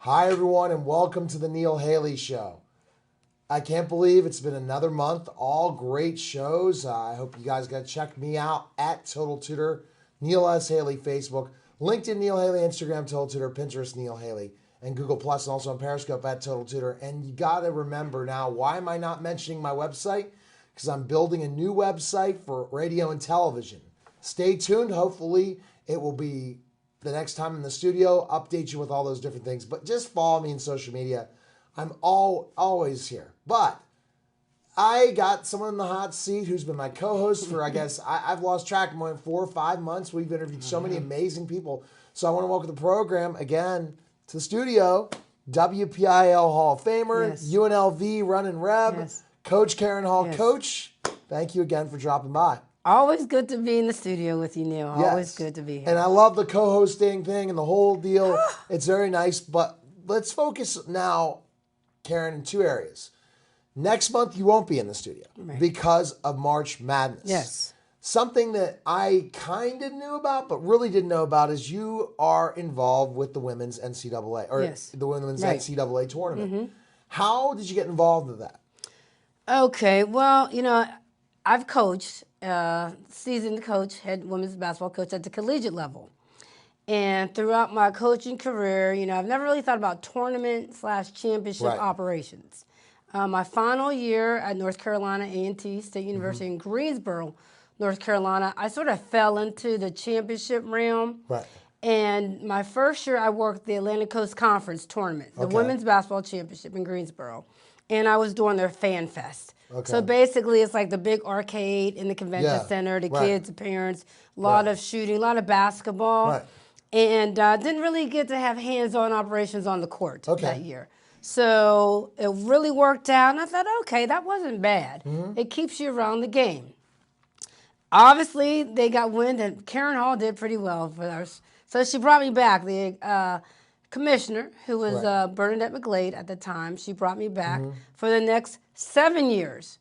Hi, everyone, and welcome to the Neil Haley Show. I can't believe it's been another month. All great shows. I hope you guys got to check me out at Total Tutor, Neil S. Haley, Facebook, LinkedIn, Neil Haley, Instagram, Total Tutor, Pinterest, Neil Haley, and Google Plus, and also on Periscope at Total Tutor. And you got to remember now, why am I not mentioning my website? Because I'm building a new website for radio and television. Stay tuned. Hopefully, it will be the next time in the studio, update you with all those different things. But just follow me in social media. I'm always here. But I got someone in the hot seat who's been my co-host for, I guess, I've lost track of more than 4 or 5 months. We've interviewed so many amazing people. So I want to welcome the program again to the studio, WPIL Hall of Famer, Yes. UNLV Run and Rev, Yes. Coach Karen Hall. Yes. Coach, thank you again for dropping by. Always good to be in the studio with you, Neil. Always Yes. good to be here. And I love the co-hosting thing and the whole deal. It's very nice. But let's focus now, Karen, in 2 areas. Next month, you won't be in the studio because of March Madness. Yes. Something that I kind of knew about, but really didn't know about, is you are involved with the women's NCAA, or Yes. the women's Right. NCAA tournament. How did you get involved with that? Okay, well, I've coached, seasoned coach, head women's basketball coach at the collegiate level. And throughout my coaching career, I've never really thought about tournament/championship Right. operations. My final year at North Carolina A&T State University in Greensboro, North Carolina, I sort of fell into the championship realm. Right. And my first year, I worked the Atlantic Coast Conference tournament, the Okay. women's basketball championship in Greensboro. And I was doing their fan fest. Okay. So basically, it's like the big arcade in the convention Yeah, center, the right. kids, the parents, a lot Right. of shooting, a lot of basketball. Right. And didn't really get to have hands-on operations on the court Okay. that year. So it really worked out. And I thought, okay, that wasn't bad. It keeps you around the game. Obviously, they got wind that Karen Hall did pretty well for us. So she brought me back. The commissioner, who was Right. Bernadette McGlade at the time, she brought me back for the next 7 years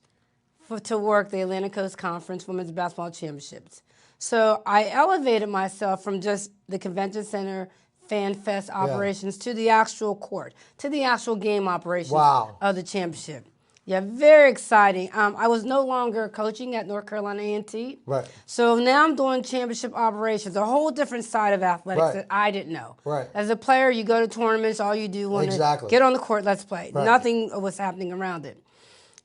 to work the Atlantic Coast Conference Women's Basketball Championships. So I elevated myself from just the convention center, fan fest operations to the actual court, to the actual game operations Wow. of the championship. Yeah, very exciting. I was no longer coaching at North Carolina A&T. Right. So now I'm doing championship operations, a whole different side of athletics Right. that I didn't know. Right. As a player, you go to tournaments, all you do want Exactly. to get on the court, let's play. Right. Nothing was happening around it.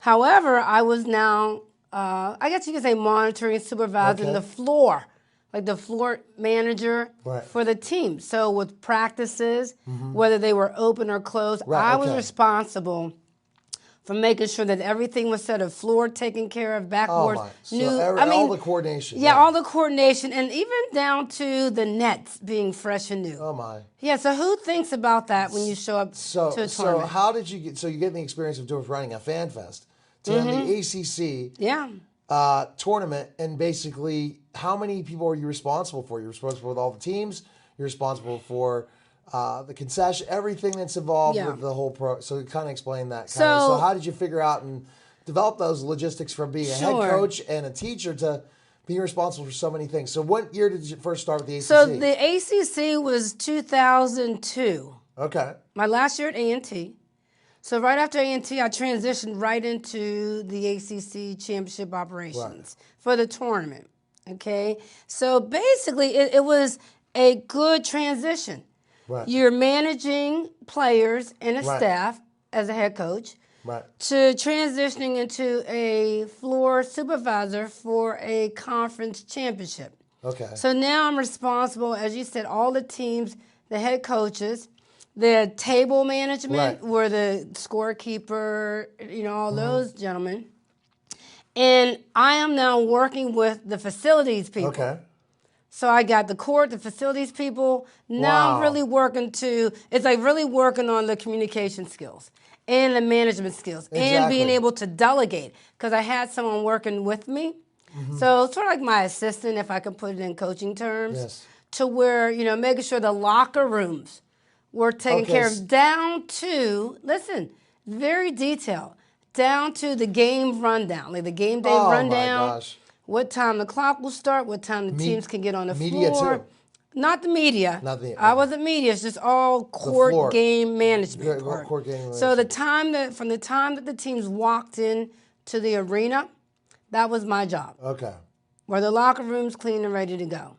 However, I was now, I guess you could say, monitoring, supervising Okay. the floor, like the floor manager Right. for the team. So with practices, whether they were open or closed, Right, I was okay. responsible for making sure that everything was set up, floor taken care of, Oh, backboards, my. So all the coordination. Yeah, all the coordination, and even down to the nets being fresh and new. Oh, my. Yeah, so who thinks about that when you show up So, to a so tournament? how did you get? So you get the experience of running a fan fest to then the ACC Yeah. tournament, and basically, how many people are you responsible for? You're responsible for all the teams. You're responsible for the concession, everything that's involved Yeah. with the whole pro. So kind of explain that. So- So how did you figure out and develop those logistics from being a head Sure. coach and a teacher to being responsible for so many things? So what year did you first start with the ACC? So the ACC was 2002. Okay. My last year at A&T. So right after A&T, I transitioned right into the ACC championship operations for the tournament. Okay, so basically it was a good transition. Right. You're managing players and a Right. staff as a head coach Right. to transitioning into a floor supervisor for a conference championship. Okay. So now I'm responsible, as you said, all the teams, the head coaches, the table management, Right. were the scorekeeper, all those gentlemen. And I am now working with the facilities people. Okay. So I got the court, the facilities people. Now Wow. I'm really it's like really working on the communication skills and the management skills and being Exactly. able to delegate, because I had someone working with me. So sort of like my assistant, if I could put it in coaching terms, Yes. to where, making sure the locker rooms were taken Okay, care s- of down to, listen, very detailed, down to the game rundown, like the game day Oh, my rundown. gosh. What time the clock will start, what time the teams can get on the media floor. too. Not the media. Not the- I okay. wasn't media. It's just all floor. court game management Court- part. court game So from the time that the teams walked in to the arena, that was my job. Okay. Were the locker rooms clean and ready to go?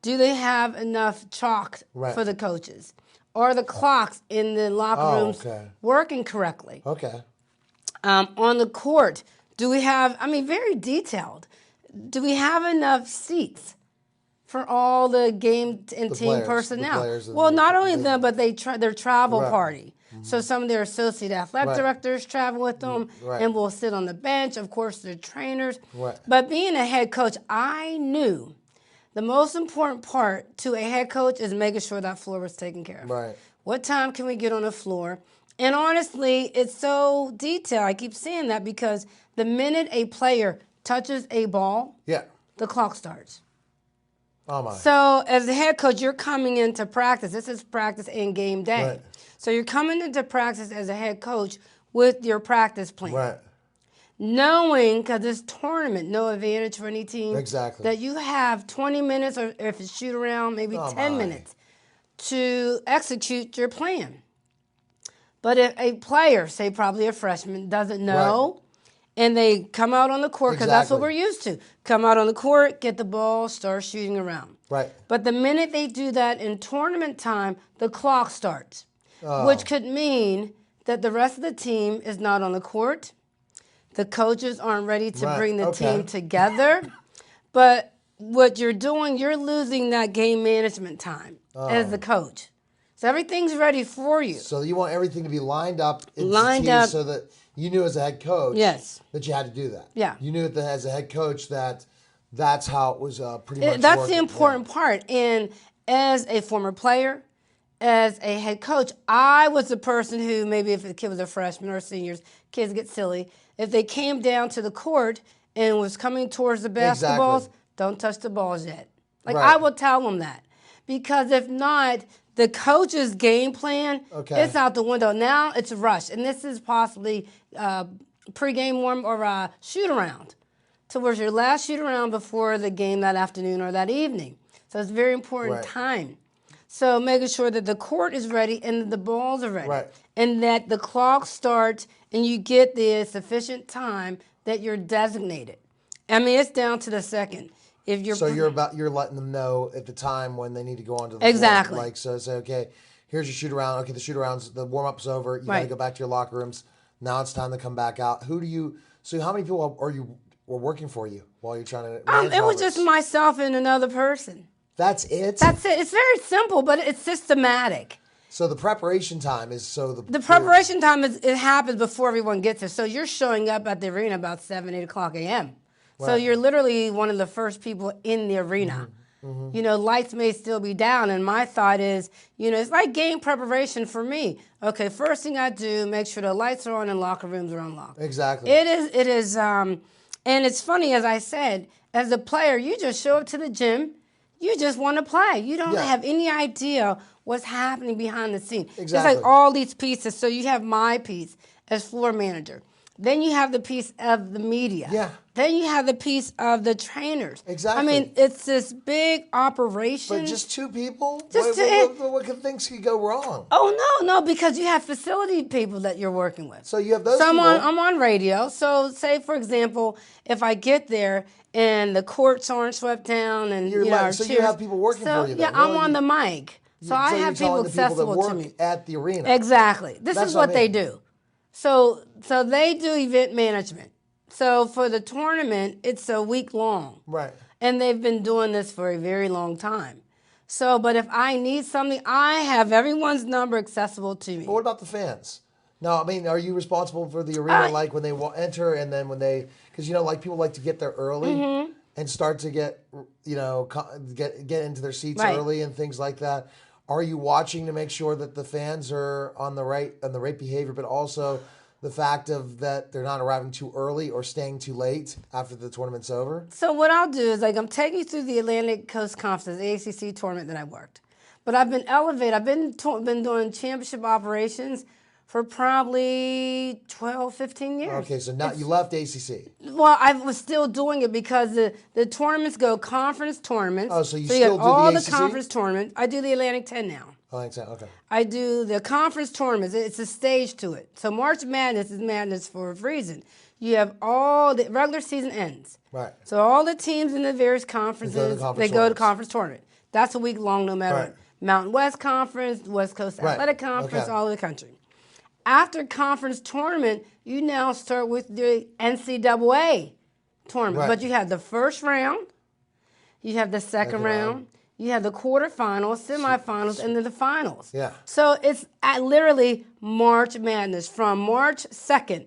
Do they have enough chalk Right. for the coaches? Are the clocks in the locker rooms working correctly? Okay. On the court, do we have, very detailed, do we have enough seats for all the game and team players, personnel? the players and Well, the- not only them, but their travel Right. party. So some of their associate athletic Right. directors travel with them Right. and will sit on the bench. Of course, their trainers. Right. But being a head coach, I knew the most important part to a head coach is making sure that floor was taken care of. Right. What time can we get on the floor? And honestly, it's so detailed. I keep saying that because the minute a player touches a ball, Yeah. the clock starts. Oh my. So as a head coach, you're coming into practice. This is practice and game day. Right. So you're coming into practice as a head coach with your practice plan. Right. Knowing, because this tournament, no advantage for any team, Exactly. that you have 20 minutes, or if it's shoot around, maybe 10 my. minutes to execute your plan. But if a player, say probably a freshman, doesn't know, and they come out on the court, because that's what Exactly. we're used to, come out on the court, get the ball, start shooting around. Right. But the minute they do that in tournament time, the clock starts, which could mean that the rest of the team is not on the court. The coaches aren't ready to Right. bring the Okay. team together. But what you're doing, you're losing that game management time as the coach. So everything's ready for you. So you want everything to be lined up, Lined up. so that you knew as a head coach Yes. that you had to do that. Yeah. You knew that as a head coach that's how it was pretty much That's working. the important part. And as a former player, as a head coach, I was the person who, maybe if the kid was a freshman or seniors, kids get silly. If they came down to the court and was coming towards the basketballs, Exactly. don't touch the balls yet. Like, Right. I will tell them that. Because if not, the coach's game plan, it's out the window. Now it's rushed. And this is possibly pregame warm or a shoot around towards your last shoot around before the game that afternoon or that evening. So it's very important Right. time. So making sure that the court is ready and that the balls are ready. Right. And that the clock starts and you get the sufficient time that you're designated. I mean, it's down to the second. If you're So you're letting them know at the time when they need to go onto the Exactly. floor. Like, so say, okay, here's your shoot around. Okay, the shoot around's, the warm up's over. You got to Right. go back to your locker rooms. Now it's time to come back out. So how many people were working for you while you're trying to manage it all was this? just myself and another person. That's it? That's it. It's very simple, but it's systematic. So the preparation time is The preparation time it happens before everyone gets there. So you're showing up at the arena about 7, 8 o'clock a.m. So Right. you're literally one of the first people in the arena. You know, lights may still be down, and my thought is, it's like game preparation for me. Okay, first thing I do, make sure the lights are on and locker rooms are unlocked. Exactly. It is, and it's funny, as I said, as a player, you just show up to the gym, you just want to play. You don't Yeah. have any idea what's happening behind the scene. It's Exactly. like all these pieces. So you have my piece as floor manager. Then you have the piece of the media. Yeah. Then you have the piece of the trainers. Exactly. I mean, it's this big operation. But just two people? Just what could things could go wrong? Oh, no, because you have facility people that you're working with. So you have those So people. I'm on radio. So say, for example, if I get there and the courts aren't swept down and our so you cheers- have people working for you then, Yeah, I'm really? on the mic. So I you're have telling people the people that accessible work to me. at the arena. Exactly. This That's is what what I they mean. do. So they do event management. So for the tournament, it's a week long. Right. And they've been doing this for a very long time. So, but if I need something, I have everyone's number accessible to me. But what about the fans? No, I mean, are you responsible for the arena, like when they enter and then when they, because like people like to get there early Mm-hmm. and start to get get into their seats Right. early and things like that. Are you watching to make sure that the fans are on the right behavior, but also the fact of that they're not arriving too early or staying too late after the tournament's over? So what I'll do is I'm taking you through the Atlantic Coast Conference, the ACC tournament that I worked. But I've been elevated. I've been doing championship operations for probably 12, 15 years. Okay, so now you left ACC. Well, I was still doing it because the tournaments go conference tournaments. Oh, so you get still do all the the ACC? conference tournaments. I do the Atlantic 10 now. Oh, okay. I do the conference tournaments. It's a stage to it. So March Madness is madness for a reason. You have all the regular season ends. Right. So all the teams in the various conferences, they go to conference tournament. That's a week long no matter what. Mountain West Conference, West Coast Athletic Conference, all over the country. After conference tournament, you now start with the NCAA tournament. But you have the first round, you have the second round, you have the quarterfinals, semifinals, and then the finals. Yeah. So it's at literally March Madness. From March 2nd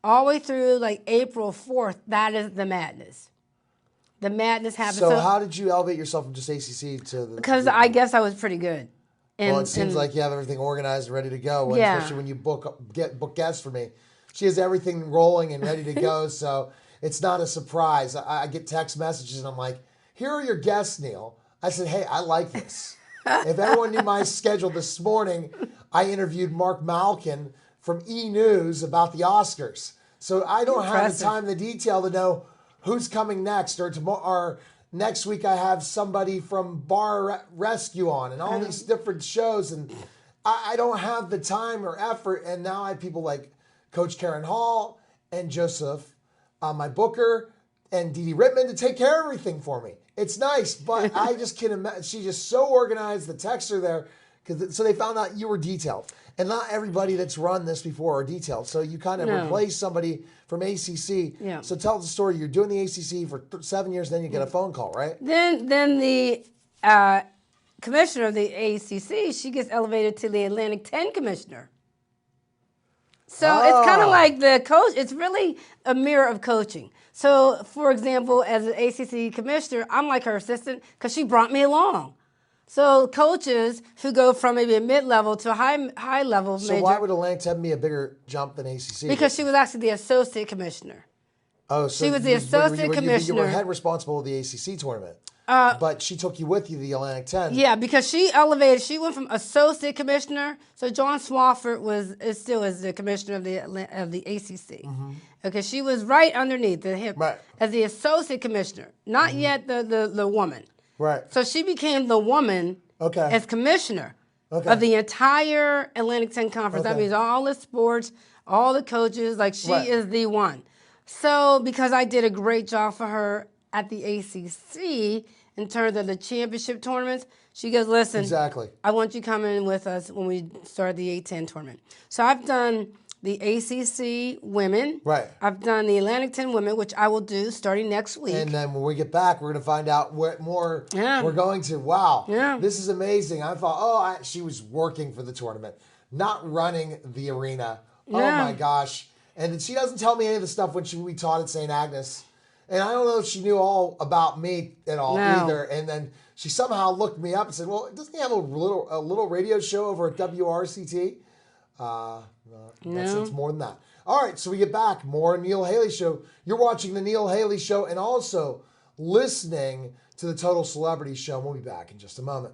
all the way through like April 4th, that is the madness. The madness happens. So how did you elevate yourself from just ACC to the... Because I guess I was pretty good. Well, it seems like you have everything organized and ready to go, especially when you book guests for me. She has everything rolling and ready to go, so it's not a surprise. I get text messages, and I'm like, here are your guests, Neil. I said, hey, I like this. If everyone knew my schedule this morning, I interviewed Mark Malkin from E! News about the Oscars. So I don't have the time, the detail to know who's coming next, or tomorrow, or next week I have somebody from Bar Rescue on, and all these different shows, and I don't have the time or effort. And now I have people like Coach Karen Hall and Joseph, my booker, and Dee Dee Rittman to take care of everything for me. It's nice, but I just can't imagine. She's just so organized. The texts are there, so they found out you were detailed. And not everybody that's run this before are detailed. So you kind of replace somebody from ACC. Yeah. So tell us the story. You're doing the ACC for 7 years, then you get a phone call, right? Then the commissioner of the ACC, she gets elevated to the Atlantic 10 commissioner. So it's kind of like the coach. It's really a mirror of coaching. So, for example, as an ACC commissioner, I'm like her assistant because she brought me along. So coaches who go from maybe a mid-level to a high level So major. Why would Atlantic 10 be a bigger jump than ACC? Because she was actually the associate commissioner. Oh, so she was the associate commissioner. You were head responsible of the ACC tournament. But she took you with you to the Atlantic 10. Yeah, because she elevated. She went from associate commissioner. So John Swafford is still the commissioner of the ACC. Mm-hmm. Okay, she was right underneath the hip as the associate commissioner, not yet the woman. Right. So she became the woman as commissioner of the entire Atlantic 10 conference. That means all the sports, all the coaches. Like she is the one. So because I did a great job for her at the ACC in terms of the championship tournaments, she goes, listen, I want you coming with us when we start the A10 tournament. So I've done the ACC women. Right. I've done the Atlantic 10 women, which I will do starting next week. And then when we get back, we're going to find out what more we're going to. Wow. Yeah. This is amazing. I thought, she was working for the tournament, not running the arena. Yeah. Oh, my gosh. And she doesn't tell me any of the stuff when we taught at St. Agnes. And I don't know if she knew all about me at all either. And then she somehow looked me up and said, well, doesn't he have a little radio show over at WRCT? No. It's more than that. All right, so we get back. More Neil Haley Show. You're watching the Neil Haley Show and also listening to the Total Celebrity Show. We'll be back in just a moment.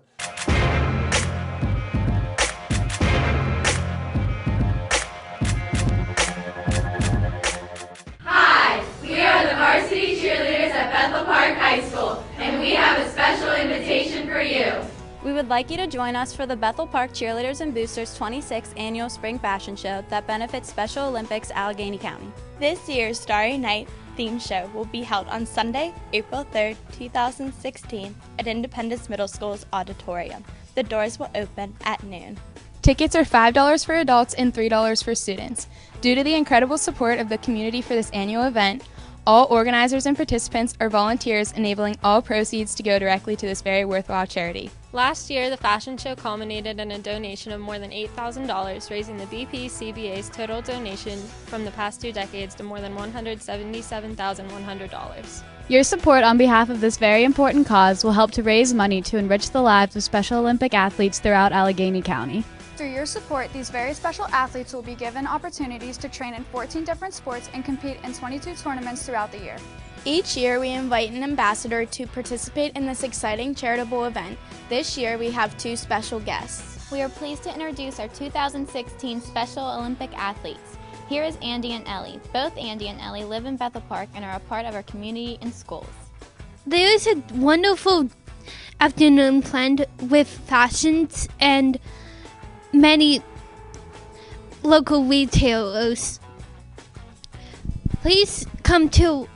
Hi, we are the varsity cheerleaders at Bethel Park High School, and we have a special invitation for you. We would like you to join us for the Bethel Park Cheerleaders and Boosters 26th Annual Spring Fashion Show that benefits Special Olympics Allegheny County. This year's Starry Night theme show will be held on Sunday, April 3rd, 2016 at Independence Middle School's auditorium. The doors will open at noon. Tickets are $5 for adults and $3 for students. Due to the incredible support of the community for this annual event, all organizers and participants are volunteers, enabling all proceeds to go directly to this very worthwhile charity. Last year, the fashion show culminated in a donation of more than $8,000, raising the BPCBA's total donation from the past 2 decades to more than $177,100. Your support on behalf of this very important cause will help to raise money to enrich the lives of Special Olympic athletes throughout Allegheny County. Through your support, these very special athletes will be given opportunities to train in 14 different sports and compete in 22 tournaments throughout the year. Each year, we invite an ambassador to participate in this exciting charitable event. This year, we have 2 special guests. We are pleased to introduce our 2016 Special Olympic athletes. Here is Andy and Ellie. Both Andy and Ellie live in Bethel Park and are a part of our community and schools. There is a wonderful afternoon planned with fashions and many local retailers. Please come to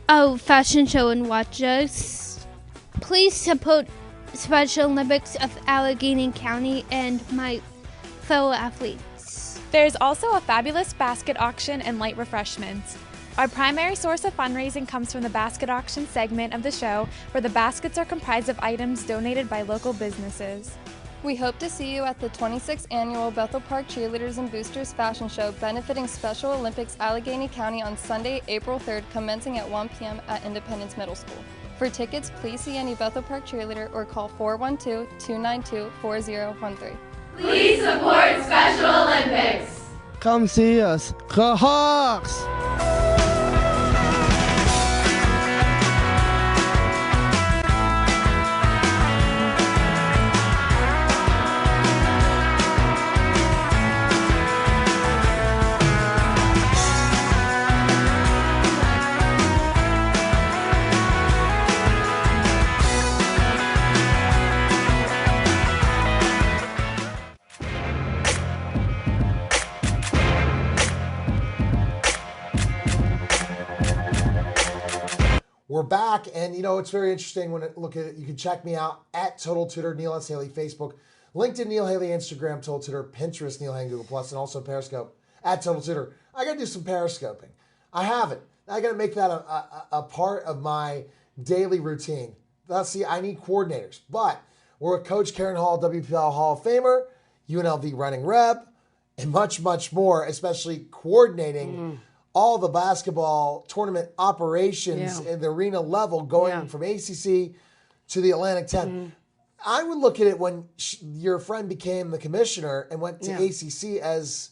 our fashion show and watch us. Please support Special Olympics of Allegheny County and my fellow athletes. There's also a fabulous basket auction and light refreshments. Our primary source of fundraising comes from the basket auction segment of the show, where the baskets are comprised of items donated by local businesses. We hope to see you at the 26th Annual Bethel Park Cheerleaders and Boosters Fashion Show benefiting Special Olympics Allegheny County on Sunday, April 3rd, commencing at 1 p.m. at Independence Middle School. For tickets, please see any Bethel Park cheerleader or call 412-292-4013. Please support Special Olympics. Come see us. Go Hawks! We're back, and it's very interesting when look at it. You can check me out at Total Tutor, Neil S. Haley, Facebook, LinkedIn, Neil Haley, Instagram, Total Tutor, Pinterest, Neil Haley, Google Plus, and also Periscope at Total Tutor. I got to do some Periscoping. I haven't. I got to make that a part of my daily routine. Let's see, I need coordinators, but we're with Coach Karen Hall, WPL Hall of Famer, UNLV running rep, and much, much more, especially coordinating all the basketball tournament operations in the arena level, going from ACC to the Atlantic 10. I would look at it when your friend became the commissioner and went to ACC as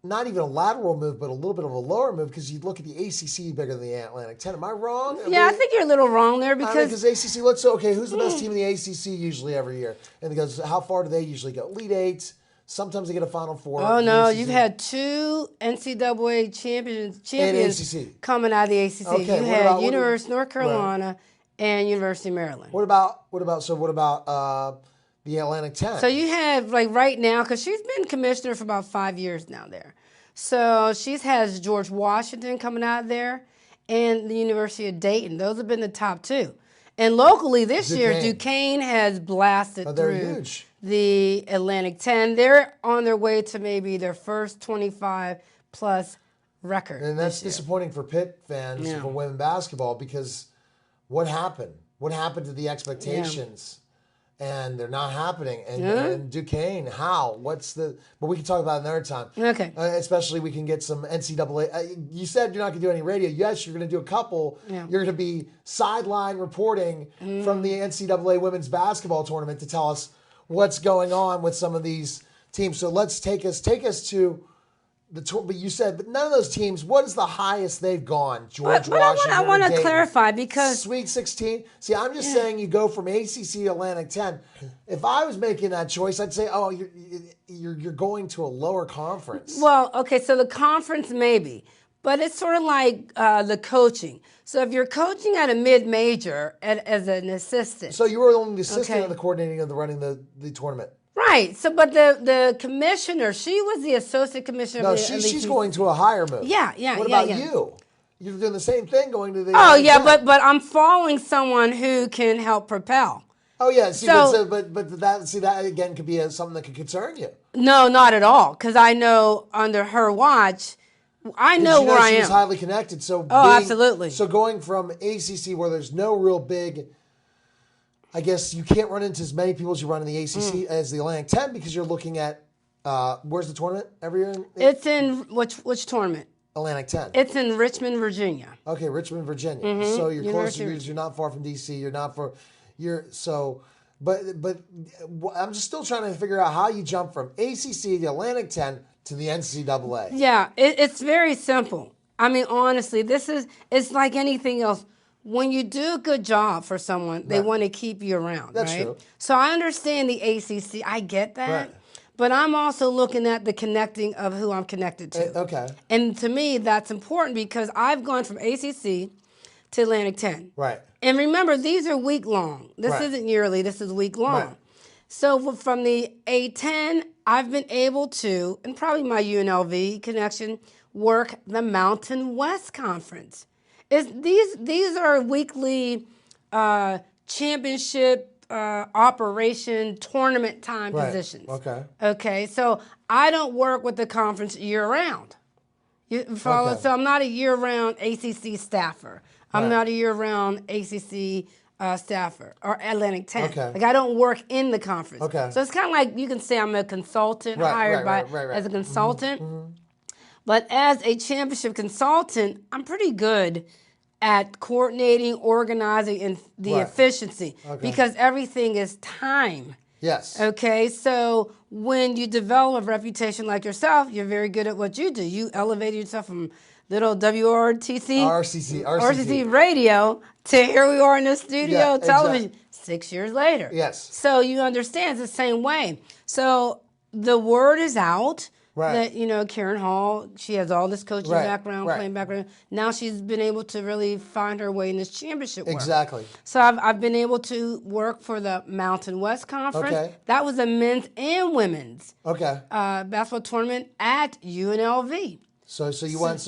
not even a lateral move, but a little bit of a lower move, because you'd look at the ACC bigger than the Atlantic 10. Am I wrong? I think you're a little wrong there, because ACC, who's the best team in the ACC usually every year? And because how far do they usually go? Elite Eight. Sometimes they get a Final Four. Oh, no. You've had two NCAA champions coming out of the ACC. Okay, you had University of North Carolina and University of Maryland. What about the Atlantic 10? So you have, right now, because she's been commissioner for about 5 years now there. So she has George Washington coming out there and the University of Dayton. Those have been the top two. And locally this year, Duquesne has blasted through the Atlantic 10. They're on their way to maybe their first 25-plus record. And that's disappointing for Pitt fans for women basketball, because what happened? What happened to the expectations? And they're not happening. And Duquesne, how? But we can talk about it another time. Okay. Especially we can get some NCAA. You said you're not going to do any radio. Yes, you're going to do a couple. Yeah. You're going to be sideline reporting from the NCAA women's basketball tournament to tell us what's going on with some of these teams. So let's take us to the tour. But you said, but none of those teams, what is the highest they've gone? George Washington. I want to clarify, because Sweet 16. See, I'm just saying you go from ACC to Atlantic 10. If I was making that choice, I'd say, oh, you're going to a lower conference. Well, okay, so the conference maybe, but it's sort of like the coaching. So if you're coaching at a mid-major as an assistant. So you were only the assistant in the coordinating of running the tournament. Right. So, but the commissioner, she was the associate commissioner. No, she's going to a higher move. Yeah. What about you? You're doing the same thing, going to the. Oh yeah, but I'm following someone who can help propel. Oh yeah. See, but that again could be something that could concern you. No, not at all. Because I know under her watch, I know where I am. She's highly connected. So absolutely. So going from ACC, where there's no real big. I guess you can't run into as many people as you run in the ACC as the Atlantic 10, because you're looking at where's the tournament every year? It's in which tournament? Atlantic 10. It's in Richmond, Virginia. Okay, Richmond, Virginia. So you're close. You're not far from DC. But I'm just still trying to figure out how you jump from ACC, the Atlantic 10, to the NCAA. Yeah, it's very simple. I mean, honestly, it's like anything else. when you do a good job for someone, they Right. want to keep you around, That's right? true. So I understand the ACC. I get that. Right. But I'm also looking at the connecting of who I'm connected to. Okay. And to me, that's important because I've gone from ACC to Atlantic 10. Right. And remember, these are week long. This Right. isn't yearly, this is week long. Right. So from the A10, I've been able to, and probably my UNLV connection, work the Mountain West Conference. These are weekly championship operation tournament time Right. positions. Okay. Okay, so I don't work with the conference year round. You follow? Okay. So I'm not a year-round ACC staffer. I'm Right. not a year-round ACC staffer or Atlantic 10. Okay. Like I don't work in the conference. Okay. So it's kind of like you can say I'm a consultant Right, hired right. as a consultant. But as a championship consultant, I'm pretty good at coordinating, organizing, and the Right. efficiency Okay. because everything is time. Yes. Okay, so when you develop a reputation like yourself, you're very good at what you do. You elevated yourself from little RCC radio to here we are in the studio Yeah, television exactly. 6 years later. Yes. So you understand it's the same way. So the word is out. Right. That, Karen Hall, she has all this coaching Right, background, right. playing background. Now she's been able to really find her way in this championship work. Exactly. So I've been able to work for the Mountain West Conference. Okay. That was a men's and women's Okay. basketball tournament at UNLV. So you want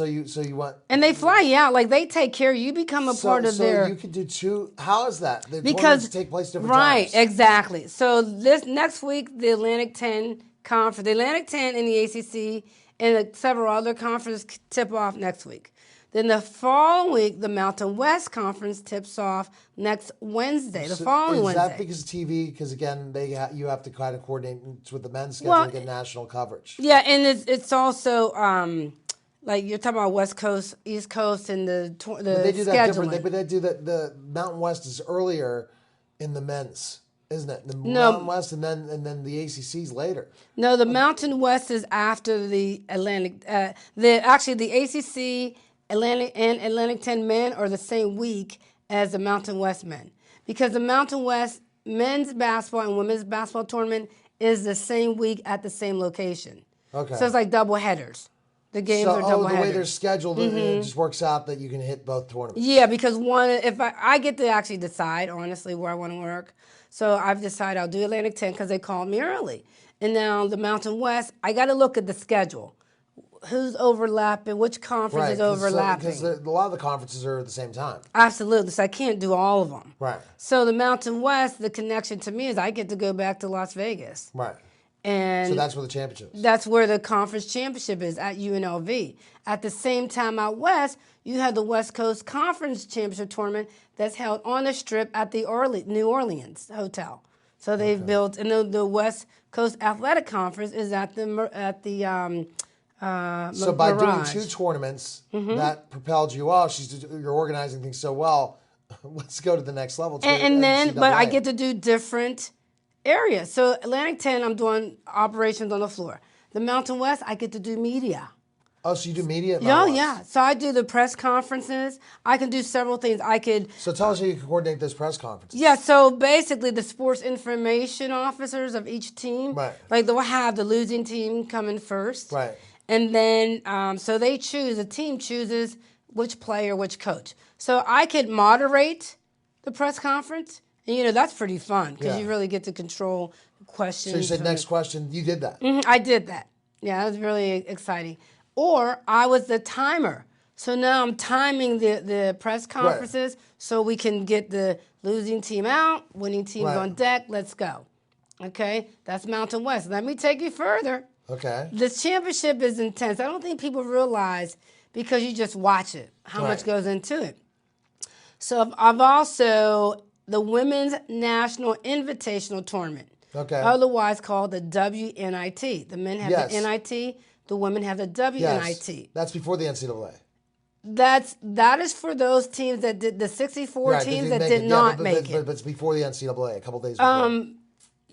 And they fly you out, like they take care of you. You become a part of their. So you could do two. How is that? The Because tournaments take place different right, times. exactly. So this next week, the Atlantic 10 conference, the Atlantic 10 and the ACC and several other conferences tip off next week. Then the following week, the Mountain West Conference tips off next Wednesday. The following is Wednesday. that because of TV? Because again, you have to kind of coordinate with the men's schedule Well, to get national coverage. Yeah, and it's also like you're talking about West Coast, East Coast, and the But they do that scheduling. different. But they do that. The Mountain West is earlier in the men's, isn't it? The No. Mountain West, and then the ACC's later. No, the Mountain West is after the Atlantic. The ACC Atlantic and Atlantic 10 men are the same week as the Mountain West men, because the Mountain West men's basketball and women's basketball tournament is the same week at the same location. Okay. So it's like double headers. The games are double the headers. way they're scheduled, it just works out that you can hit both tournaments. Yeah, because if I get to actually decide, honestly, where I want to work. So I've decided I'll do Atlantic 10 because they called me early. And now the Mountain West, I got to look at the schedule. Who's overlapping? Which conference is overlapping? Because a lot of the conferences are at the same time. Absolutely. So I can't do all of them. Right. So the Mountain West, the connection to me is I get to go back to Las Vegas. Right. And So that's where the championship is. that's where the conference championship is, at UNLV. At the same time out west, you have the West Coast Conference Championship Tournament that's held on the Strip at the New Orleans Hotel. So they've built, and the West Coast Athletic Conference is at the So by doing Mirage. two tournaments, Mhm. that propelled you. Oh, you're organizing things so well. Let's go to the next level. And then, but I NCAA. get to do different areas. So Atlantic 10, I'm doing operations on the floor. The Mountain West, I get to do media. Oh, so you do media? at Oh, Mountain West. yeah. So I do the press conferences. I can do several things. I could. So tell us how you can coordinate those press conferences. Yeah, so basically the sports information officers of each team, Right. like they'll have the losing team come in first. Right. And then, so the team chooses which player, which coach. So I could moderate the press conference. And, that's pretty fun because Yeah. you really get to control questions. So you said from next question. You did that. I did that. Yeah, that was really exciting. Or I was the timer. So now I'm timing the press conferences so we can get the losing team out, winning teams Right. on deck. Let's go. Okay, that's Mountain West. Let me take you further. Okay. This championship is intense. I don't think people realize because you just watch it, how much Right. goes into it. So I've also the Women's National Invitational Tournament. Okay. Otherwise called the WNIT. The men have Yes. the NIT, the women have the WNIT. Yes. That's before the NCAA. That is for those teams that did the 64 Right, teams didn't that make did it. not but, make it. But it's before the NCAA, a couple days before.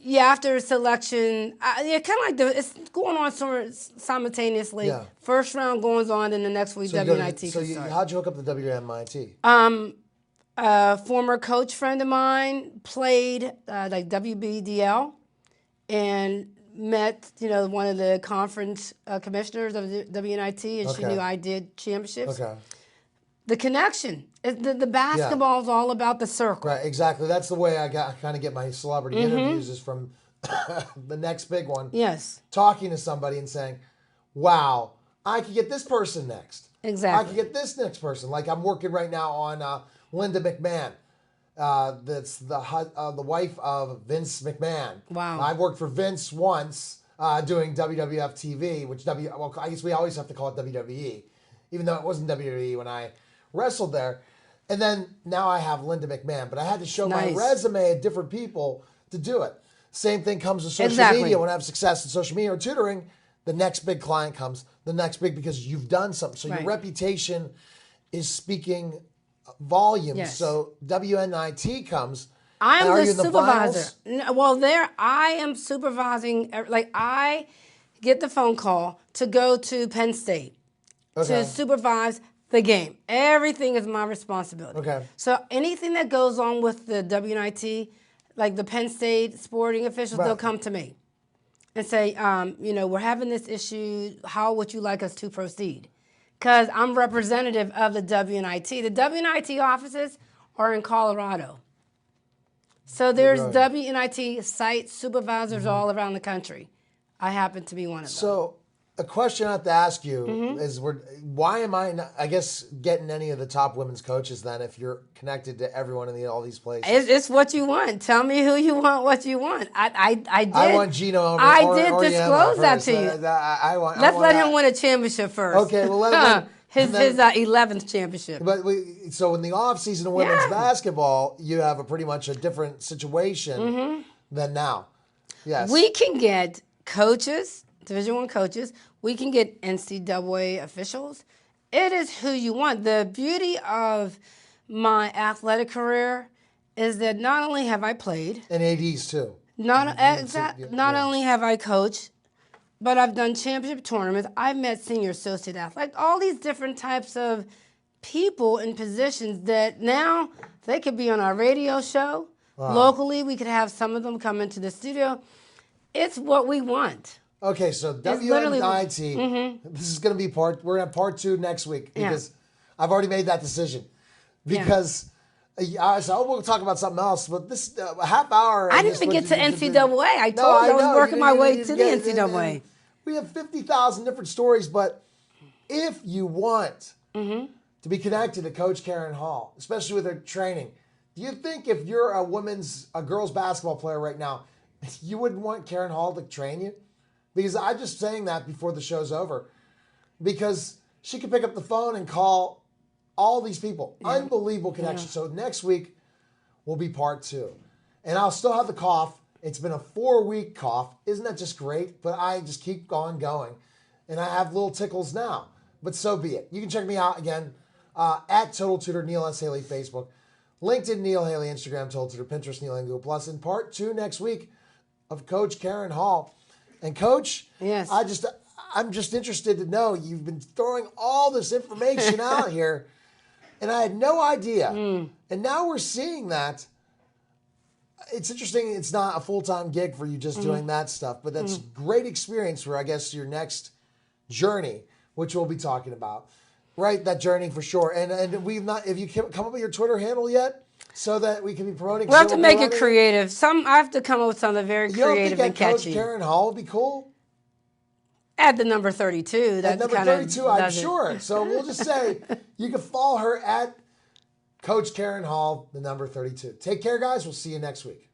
Yeah, after selection, yeah, kind of like it's going on simultaneously. Yeah. First round goes on, and the next week So you go to- WNIT so can start. how'd you hook up the WNIT? A former coach friend of mine played like WBDL and met, one of the conference commissioners of the WNIT, and she knew I did championships. Okay. The connection. The basketball is all about the circle. Right, exactly. That's the way I kind of get my celebrity interviews is from the next big one. Yes. Talking to somebody and saying, wow, I could get this person next. Exactly. I could get this next person. Like I'm working right now on Linda McMahon. That's the wife of Vince McMahon. Wow. I've worked for Vince once doing WWF TV, which I guess we always have to call it WWE, even though it wasn't WWE when I wrestled there. And then now I have Linda McMahon, but I had to show my resume of different people to do it. Same thing comes with social media. When I have success in social media or tutoring, the next big client comes, the next big, because you've done something. So your reputation is speaking volumes. Yes. So WNIT comes. I am the you in supervisor. finals? I am supervising. Like I get the phone call to go to Penn State to supervise the game. Everything is my responsibility. Okay. So anything that goes on with the WNIT, like the Penn State sporting officials, they'll come to me and say, we're having this issue. How would you like us to proceed? Because I'm representative of the WNIT. The WNIT offices are in Colorado. So there's WNIT site supervisors all around the country. I happen to be one of them. So a question I have to ask you is, why am I not, I guess, getting any of the top women's coaches then if you're connected to everyone in all these places? It's what you want. Tell me who you want, what you want. I did. I want Gino. I did disclose that to you. Let's let him win a championship first. Okay, well, let him his 11th championship. But so in the off season of women's basketball, you have pretty much a different situation than now. Yes, we can get coaches, Division I coaches. We can get NCAA officials. It is who you want. The beauty of my athletic career is that not only have I played, and ADs too. Not only have I coached, but I've done championship tournaments. I've met senior associate athletes, like all these different types of people in positions that now they could be on our radio show. Wow. Locally, we could have some of them come into the studio. It's what we want. Okay, so WNIT, this is going to be we're going to have part 2 next week because I've already made that decision. Because we'll talk about something else, but this half hour. I didn't even get to NCAA. I told you I was working my way to the NCAA. We have 50,000 different stories, but if you want to be connected to Coach Karen Hall, especially with her training, do you think if you're a girls basketball player right now, you wouldn't want Karen Hall to train you? Because I'm just saying that before the show's over. Because she could pick up the phone and call all these people. Yeah. Unbelievable connection. Yeah. So next week will be part 2. And I'll still have the cough. It's been a 4-week cough. Isn't that just great? But I just keep on going. And I have little tickles now. But so be it. You can check me out again at Total Tutor, Neil S. Haley, Facebook. LinkedIn, Neil Haley, Instagram, Total Tutor, Pinterest, Neil and Google+. And part 2 next week of Coach Karen Hall. And Coach, yes. I'm just interested to know, you've been throwing all this information out here, and I had no idea. And now we're seeing that. It's interesting. It's not a full-time gig for you just doing that stuff, but that's great experience for, I guess, your next journey, which we'll be talking about. Right, that journey for sure. And we've not. Have you come up with your Twitter handle yet? So that we can be promoting. We'll have to make it creative. I have to come up with something very creative and catchy. Coach Karen Hall would be cool? Add the number 32. At number 32, I'm sure. So we'll just say you can follow her at Coach Karen Hall, the number 32. Take care, guys. We'll see you next week.